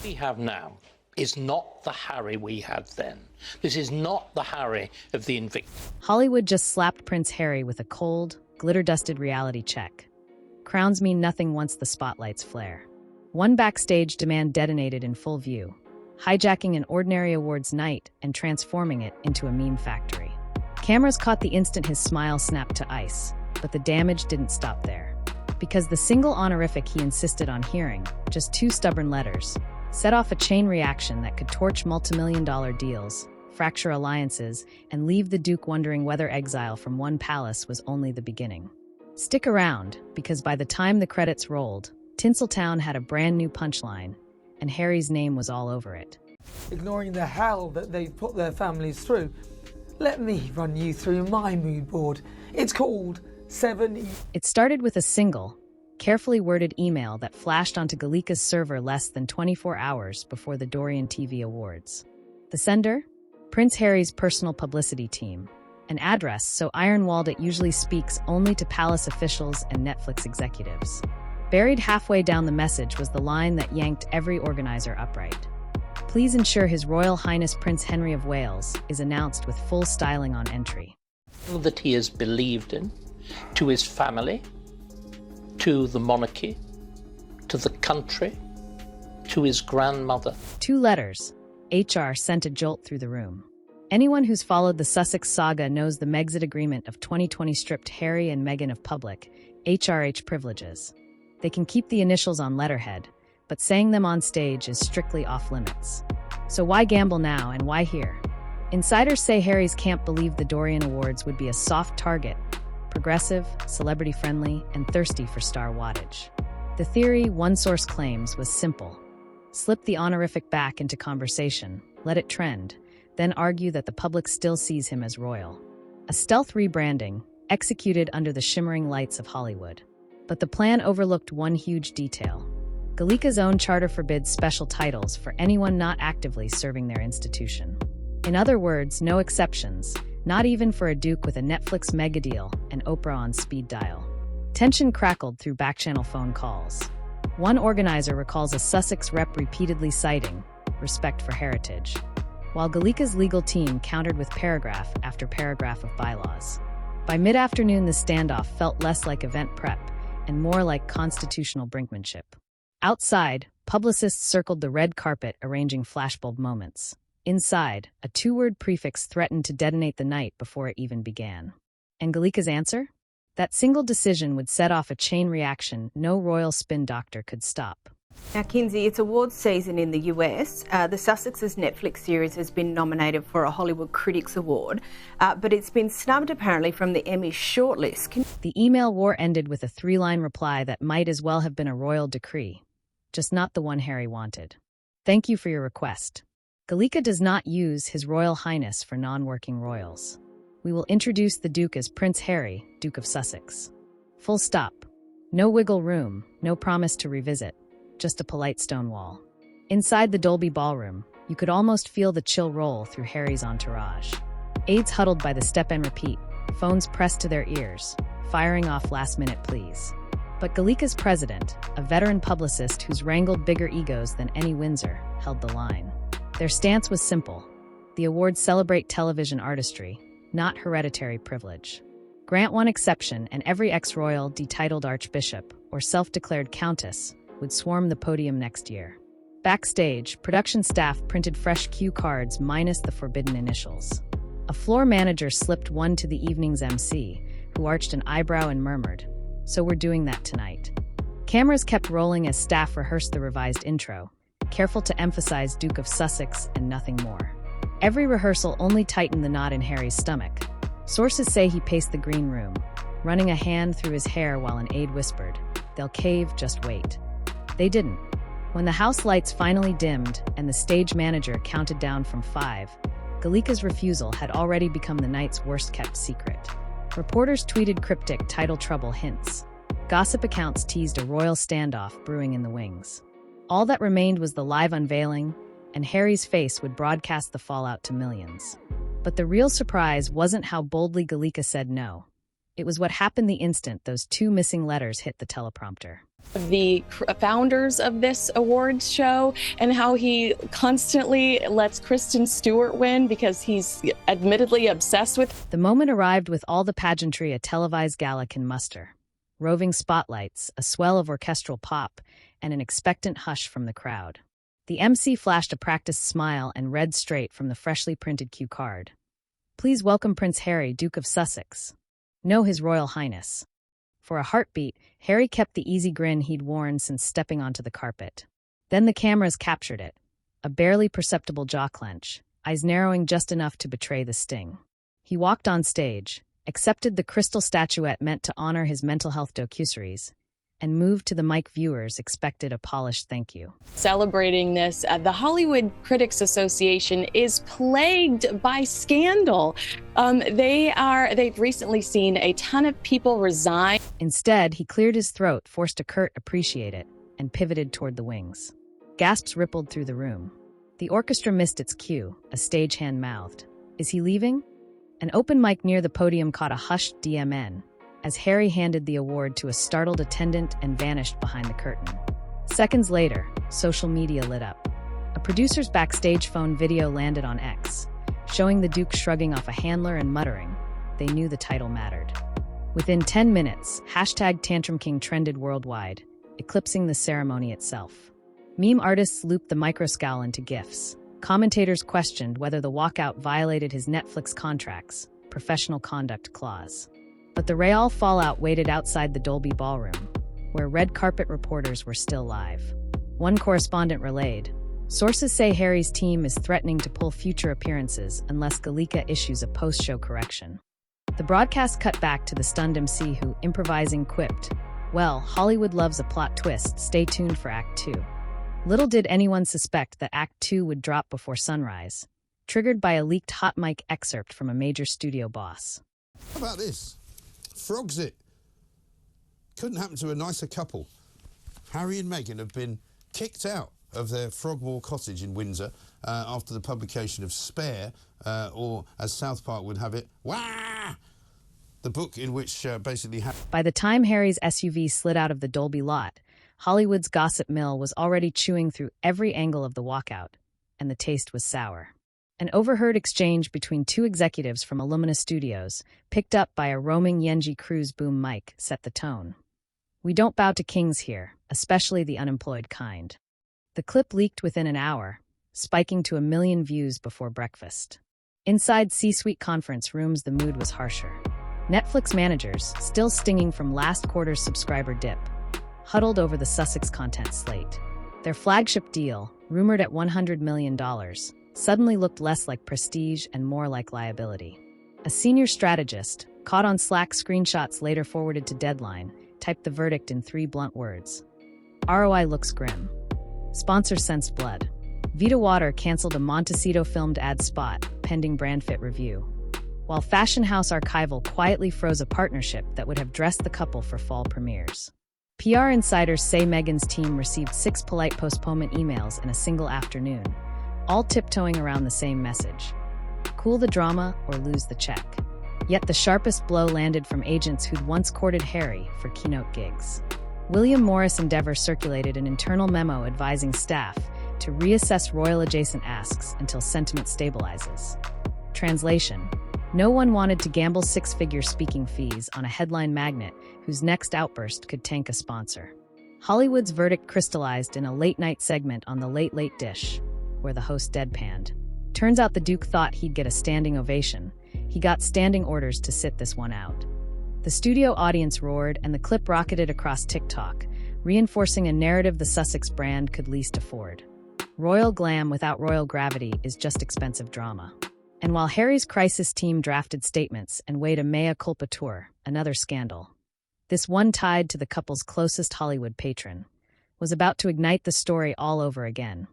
We have now is not the Harry we had then. This is not the Harry of the Invictus. Hollywood just slapped Prince Harry with a cold, glitter-dusted reality check. Crowns mean nothing once the spotlights flare. One backstage demand detonated in full view, hijacking an ordinary awards night and transforming it into a meme factory. Cameras caught the instant his smile snapped to ice, but the damage didn't stop there. Because the single honorific he insisted on hearing, just 2 stubborn letters, set off a chain reaction that could torch multimillion-dollar deals, fracture alliances, and leave the Duke wondering whether exile from one palace was only the beginning. Stick around, because by the time the credits rolled, Tinseltown had a brand new punchline, and Harry's name was all over it. Ignoring the hell that they've put their families through, let me run you through my mood board. It's called 7. It started with a single, carefully worded email that flashed onto Gallica's server less than 24 hours before the Dorian TV Awards. The sender? Prince Harry's personal publicity team. An address so iron-walled it usually speaks only to palace officials and Netflix executives. Buried halfway down the message was the line that yanked every organizer upright. Please ensure His Royal Highness Prince Henry of Wales is announced with full styling on entry. That he has believed in, to his family, to the monarchy, to the country, to his grandmother. 2 letters. HR sent a jolt through the room. Anyone who's followed the Sussex saga knows the Megxit agreement of 2020 stripped Harry and Meghan of public, HRH privileges. They can keep the initials on letterhead, but saying them on stage is strictly off-limits. So why gamble now and why here? Insiders say Harry's camp believed the Dorian Awards would be a soft target, progressive, celebrity-friendly, and thirsty for star wattage. The theory, one source claims, was simple. Slip the honorific back into conversation, let it trend, then argue that the public still sees him as royal. A stealth rebranding, executed under the shimmering lights of Hollywood. But the plan overlooked one huge detail. Gallica's own charter forbids special titles for anyone not actively serving their institution. In other words, no exceptions, not even for a duke with a Netflix mega deal and Oprah on speed dial. Tension crackled through back-channel phone calls. One organizer recalls a Sussex rep repeatedly citing respect for heritage, while Gallica's legal team countered with paragraph after paragraph of bylaws. By mid-afternoon, the standoff felt less like event prep and more like constitutional brinkmanship. Outside, publicists circled the red carpet arranging flashbulb moments. Inside, a 2-word prefix threatened to detonate the night before it even began. And Gallica's answer? That single decision would set off a chain reaction no royal spin doctor could stop. Now, Kinsey, it's awards season in the US. The Sussex's Netflix series has been nominated for a Hollywood Critics Award, but it's been snubbed apparently from the Emmy shortlist. The email war ended with a 3-line reply that might as well have been a royal decree, just not the one Harry wanted. Thank you for your request. Gallica does not use His Royal Highness for non-working royals. We will introduce the Duke as Prince Harry, Duke of Sussex. Full stop. No wiggle room, no promise to revisit, just a polite stonewall. Inside the Dolby Ballroom, you could almost feel the chill roll through Harry's entourage. Aides huddled by the step and repeat, phones pressed to their ears, firing off last-minute pleas. But Gallica's president, a veteran publicist who's wrangled bigger egos than any Windsor, held the line. Their stance was simple. The awards celebrate television artistry, not hereditary privilege. Grant one exception, and every ex-royal, detitled archbishop, or self-declared countess would swarm the podium next year. Backstage, production staff printed fresh cue cards minus the forbidden initials. A floor manager slipped one to the evening's MC, who arched an eyebrow and murmured, "So we're doing that tonight." Cameras kept rolling as staff rehearsed the revised intro, careful to emphasize Duke of Sussex and nothing more. Every rehearsal only tightened the knot in Harry's stomach. Sources say he paced the green room, running a hand through his hair while an aide whispered, "They'll cave, just wait." They didn't. When the house lights finally dimmed and the stage manager counted down from 5, Gallica's refusal had already become the night's worst-kept secret. Reporters tweeted cryptic title trouble hints. Gossip accounts teased a royal standoff brewing in the wings. All that remained was the live unveiling, and Harry's face would broadcast the fallout to millions. But the real surprise wasn't how boldly Gallica said no. It was what happened the instant those 2 missing letters hit the teleprompter. The founders of this awards show and how he constantly lets Kristen Stewart win because he's admittedly obsessed with. The moment arrived with all the pageantry a televised gala can muster. Roving spotlights, a swell of orchestral pop, and an expectant hush from the crowd. The MC flashed a practiced smile and read straight from the freshly printed cue card. Please welcome Prince Harry, Duke of Sussex. No, His Royal Highness. For a heartbeat, Harry kept the easy grin he'd worn since stepping onto the carpet. Then the cameras captured it. A barely perceptible jaw clench, eyes narrowing just enough to betray the sting. He walked on stage, accepted the crystal statuette meant to honor his mental health docuseries, and moved to the mic viewers expected a polished thank you. Celebrating this, the Hollywood Critics Association is plagued by scandal. They've recently seen a ton of people resign. Instead, he cleared his throat, forced a curt "appreciate it," and pivoted toward the wings. Gasps rippled through the room. The orchestra missed its cue, a stagehand mouthed. Is he leaving? An open mic near the podium caught a hushed DMN, as Harry handed the award to a startled attendant and vanished behind the curtain. Seconds later, social media lit up. A producer's backstage phone video landed on X, showing the Duke shrugging off a handler and muttering, they knew the title mattered. Within 10 minutes, #TantrumKing trended worldwide, eclipsing the ceremony itself. Meme artists looped the microscowl into GIFs. Commentators questioned whether the walkout violated his Netflix contract's professional conduct clause. But the Real fallout waited outside the Dolby Ballroom, where red carpet reporters were still live. One correspondent relayed, sources say Harry's team is threatening to pull future appearances unless Gallica issues a post-show correction. The broadcast cut back to the stunned MC who, improvising, quipped, well, Hollywood loves a plot twist, stay tuned for Act 2. Little did anyone suspect that Act 2 would drop before sunrise, triggered by a leaked hot mic excerpt from a major studio boss. How about this? Frogs it. Couldn't happen to a nicer couple. Harry and Meghan have been kicked out of their Frogmore cottage in Windsor after the publication of Spare, or as South Park would have it, Wah! The book in which basically... By the time Harry's SUV slid out of the Dolby lot, Hollywood's gossip mill was already chewing through every angle of the walkout, and the taste was sour. An overheard exchange between two executives from Illumina Studios, picked up by a roaming Yenji Cruise boom mic, set the tone. We don't bow to kings here, especially the unemployed kind. The clip leaked within an hour, spiking to 1 million views before breakfast. Inside C-suite conference rooms, the mood was harsher. Netflix managers, still stinging from last quarter's subscriber dip, huddled over the Sussex content slate. Their flagship deal, rumored at $100 million, suddenly looked less like prestige and more like liability. A senior strategist, caught on Slack screenshots later forwarded to Deadline, typed the verdict in 3 blunt words. ROI looks grim. Sponsor sensed blood. Vita Water canceled a Montecito-filmed ad spot, pending brand fit review. While Fashion House Archival quietly froze a partnership that would have dressed the couple for fall premieres. PR insiders say Meghan's team received 6 polite postponement emails in a single afternoon, all tiptoeing around the same message. Cool the drama or lose the check. Yet the sharpest blow landed from agents who'd once courted Harry for keynote gigs. William Morris Endeavour circulated an internal memo advising staff to reassess royal-adjacent asks until sentiment stabilizes. Translation: no one wanted to gamble 6-figure speaking fees on a headline magnet whose next outburst could tank a sponsor. Hollywood's verdict crystallized in a late-night segment on The Late Late Dish, where the host deadpanned. Turns out the Duke thought he'd get a standing ovation. He got standing orders to sit this one out. The studio audience roared, and the clip rocketed across TikTok, reinforcing a narrative the Sussex brand could least afford. Royal glam without royal gravity is just expensive drama. And while Harry's crisis team drafted statements and weighed a mea culpa tour, another scandal, this one tied to the couple's closest Hollywood patron, was about to ignite the story all over again.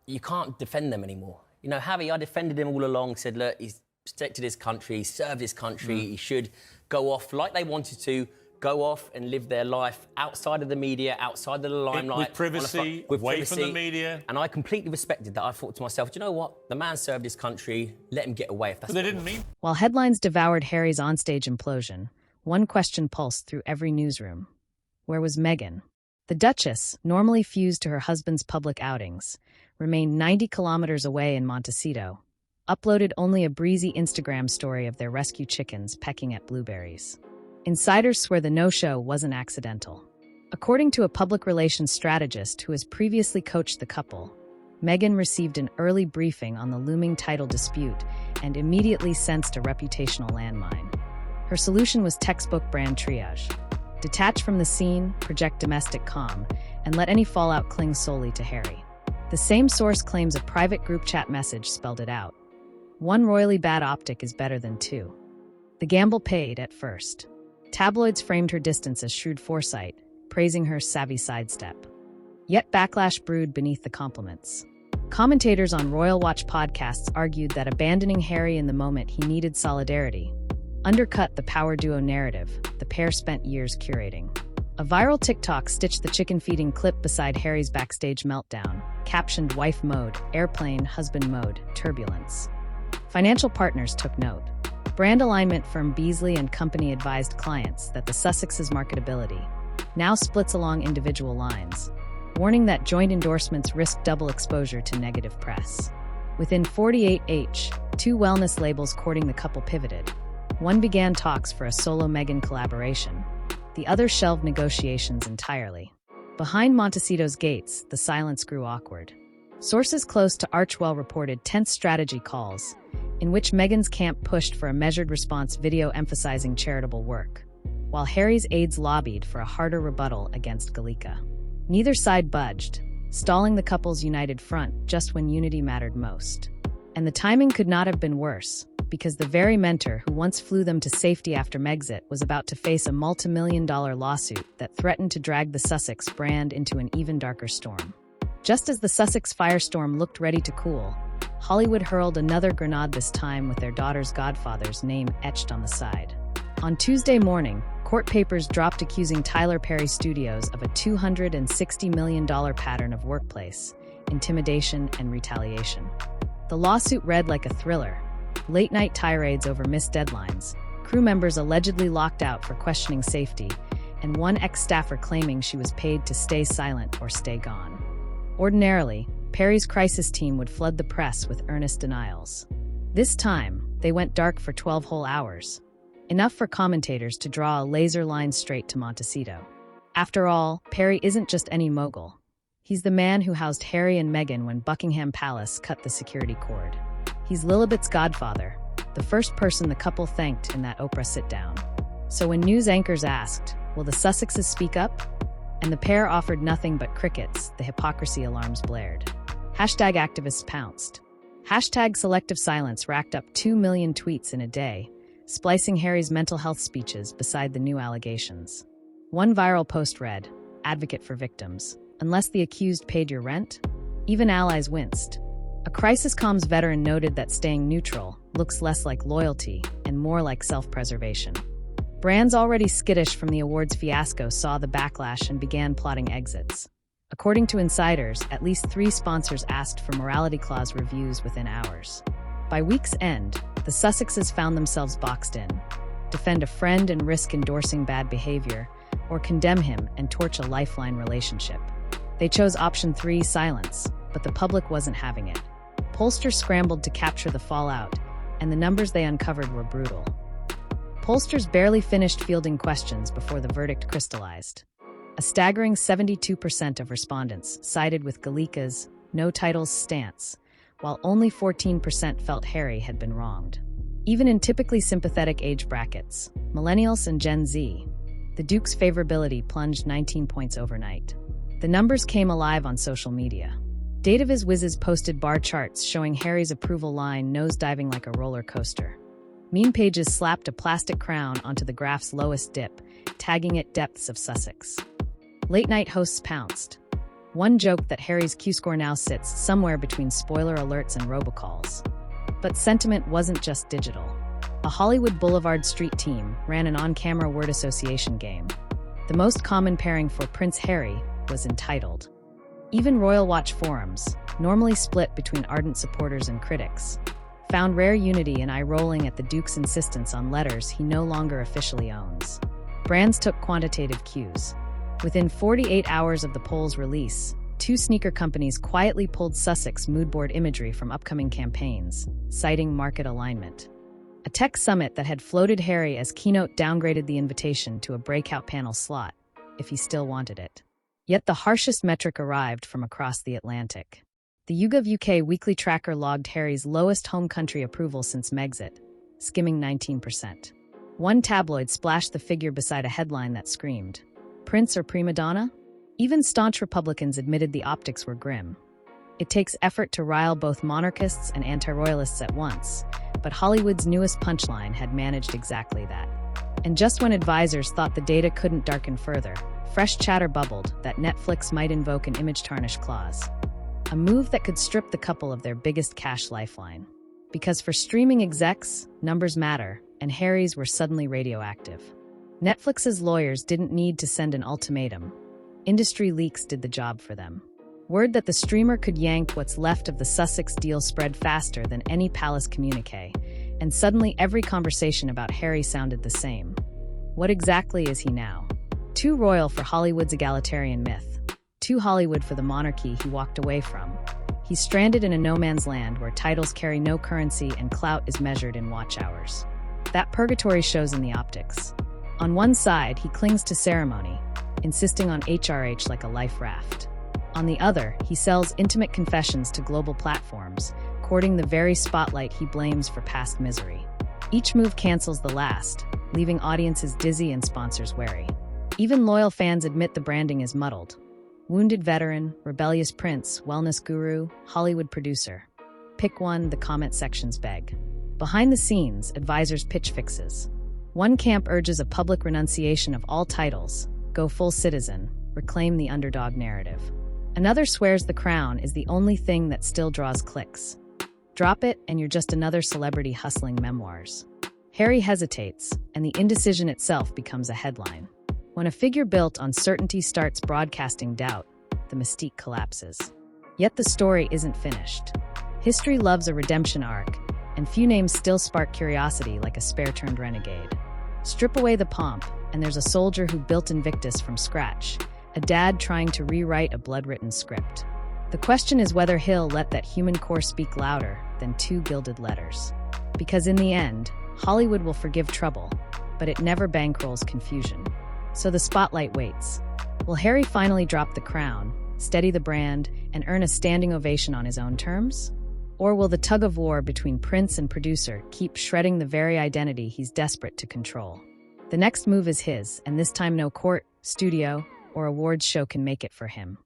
You can't defend them anymore. You know, Harry, I defended him all along, said, look, he's protected his country, he served his country, he should go off like they wanted to, go off and live their life outside of the media, outside of the limelight. With privacy, away from the media. And I completely respected that. I thought to myself, do you know what? The man served his country, let him get away if that's But they didn't mean... While headlines devoured Harry's onstage implosion, one question pulsed through every newsroom. Where was Meghan? The Duchess, normally fused to her husband's public outings, remained 90 kilometers away in Montecito, uploaded only a breezy Instagram story of their rescue chickens pecking at blueberries. Insiders swear the no-show wasn't accidental. According to a public relations strategist who has previously coached the couple, Meghan received an early briefing on the looming title dispute and immediately sensed a reputational landmine. Her solution was textbook brand triage. Detach from the scene, project domestic calm, and let any fallout cling solely to Harry. The same source claims a private group chat message spelled it out. One royally bad optic is better than two. The gamble paid at first. Tabloids framed her distance as shrewd foresight, praising her savvy sidestep. Yet backlash brewed beneath the compliments. Commentators on Royal Watch podcasts argued that abandoning Harry in the moment he needed solidarity undercut the power duo narrative the pair spent years curating. A viral TikTok stitched the chicken-feeding clip beside Harry's backstage meltdown, captioned wife mode, airplane, husband mode, turbulence. Financial partners took note. Brand alignment firm Beasley and Company advised clients that the Sussex's marketability now splits along individual lines, warning that joint endorsements risk double exposure to negative press. Within 48h, two wellness labels courting the couple pivoted. One began talks for a solo Meghan collaboration. The other shelved negotiations entirely. Behind Montecito's gates, the silence grew awkward. Sources close to Archewell reported tense strategy calls, in which Meghan's camp pushed for a measured response video emphasizing charitable work, while Harry's aides lobbied for a harder rebuttal against Gallica. Neither side budged, stalling the couple's united front just when unity mattered most. And the timing could not have been worse, because the very mentor who once flew them to safety after Megxit was about to face a multimillion-dollar lawsuit that threatened to drag the Sussex brand into an even darker storm. Just as the Sussex firestorm looked ready to cool, Hollywood hurled another grenade, this time with their daughter's godfather's name etched on the side. On Tuesday morning, court papers dropped accusing Tyler Perry Studios of a $260 million pattern of workplace intimidation and retaliation. The lawsuit read like a thriller. Late-night tirades over missed deadlines, crew members allegedly locked out for questioning safety, and one ex-staffer claiming she was paid to stay silent or stay gone. Ordinarily, Perry's crisis team would flood the press with earnest denials. This time, they went dark for 12 whole hours. Enough for commentators to draw a laser line straight to Montecito. After all, Perry isn't just any mogul. He's the man who housed Harry and Meghan when Buckingham Palace cut the security cord. He's Lilibet's godfather, the first person the couple thanked in that Oprah sit-down. So when news anchors asked, will the Sussexes speak up? And the pair offered nothing but crickets, the hypocrisy alarms blared. #activists pounced. #selective silence racked up 2 million tweets in a day, splicing Harry's mental health speeches beside the new allegations. One viral post read, "Advocate for victims. Unless the accused paid your rent?" Even allies winced. A crisis comms veteran noted that staying neutral looks less like loyalty and more like self-preservation. Brands already skittish from the awards fiasco saw the backlash and began plotting exits. According to insiders, at least 3 sponsors asked for morality clause reviews within hours. By week's end, the Sussexes found themselves boxed in. Defend a friend and risk endorsing bad behavior, or condemn him and torch a lifeline relationship. They chose option 3, silence, but the public wasn't having it. Pollsters scrambled to capture the fallout, and the numbers they uncovered were brutal. Pollsters barely finished fielding questions before the verdict crystallized. A staggering 72% of respondents sided with Gallica's no titles stance, while only 14% felt Harry had been wronged. Even in typically sympathetic age brackets, millennials and Gen Z, the Duke's favorability plunged 19 points overnight. The numbers came alive on social media. Dataviz whizzes posted bar charts showing Harry's approval line nosediving like a roller coaster. Meme pages slapped a plastic crown onto the graph's lowest dip, tagging it depths of Sussex. Late-night hosts pounced. One joked that Harry's Q-score now sits somewhere between spoiler alerts and robocalls. But sentiment wasn't just digital. A Hollywood Boulevard Street team ran an on-camera word association game. The most common pairing for Prince Harry was entitled. Even Royal Watch forums, normally split between ardent supporters and critics, found rare unity in eye-rolling at the Duke's insistence on letters he no longer officially owns. Brands took quantitative cues. Within 48 hours of the poll's release, two sneaker companies quietly pulled Sussex moodboard imagery from upcoming campaigns, citing market alignment. A tech summit that had floated Harry as keynote downgraded the invitation to a breakout panel slot, if he still wanted it. Yet the harshest metric arrived from across the Atlantic. The YouGov UK weekly tracker logged Harry's lowest home country approval since Megxit, skimming 19%. One tabloid splashed the figure beside a headline that screamed, "Prince or prima donna?" Even staunch Republicans admitted the optics were grim. It takes effort to rile both monarchists and anti-royalists at once, but Hollywood's newest punchline had managed exactly that. And just when advisors thought the data couldn't darken further, fresh chatter bubbled that Netflix might invoke an image tarnish clause. A move that could strip the couple of their biggest cash lifeline. Because for streaming execs, numbers matter, and Harry's were suddenly radioactive. Netflix's lawyers didn't need to send an ultimatum. Industry leaks did the job for them. Word that the streamer could yank what's left of the Sussex deal spread faster than any palace communique, and suddenly every conversation about Harry sounded the same. What exactly is he now? Too royal for Hollywood's egalitarian myth. Too Hollywood for the monarchy he walked away from. He's stranded in a no-man's land where titles carry no currency and clout is measured in watch hours. That purgatory shows in the optics. On one side, he clings to ceremony, insisting on HRH like a life raft. On the other, he sells intimate confessions to global platforms, courting the very spotlight he blames for past misery. Each move cancels the last, leaving audiences dizzy and sponsors wary. Even loyal fans admit the branding is muddled. Wounded veteran, rebellious prince, wellness guru, Hollywood producer. Pick one, the comment sections beg. Behind the scenes, advisors pitch fixes. One camp urges a public renunciation of all titles, go full citizen, reclaim the underdog narrative. Another swears the crown is the only thing that still draws clicks. Drop it and you're just another celebrity hustling memoirs. Harry hesitates, and the indecision itself becomes a headline. When a figure built on certainty starts broadcasting doubt, the mystique collapses. Yet the story isn't finished. History loves a redemption arc, and few names still spark curiosity like a spare-turned renegade. Strip away the pomp, and there's a soldier who built Invictus from scratch, a dad trying to rewrite a blood-written script. The question is whether he'll let that human core speak louder than two gilded letters. Because in the end, Hollywood will forgive trouble, but it never bankrolls confusion. So the spotlight waits. Will Harry finally drop the crown, steady the brand, and earn a standing ovation on his own terms? Or will the tug-of-war between prince and producer keep shredding the very identity he's desperate to control? The next move is his, and this time no court, studio, or awards show can make it for him.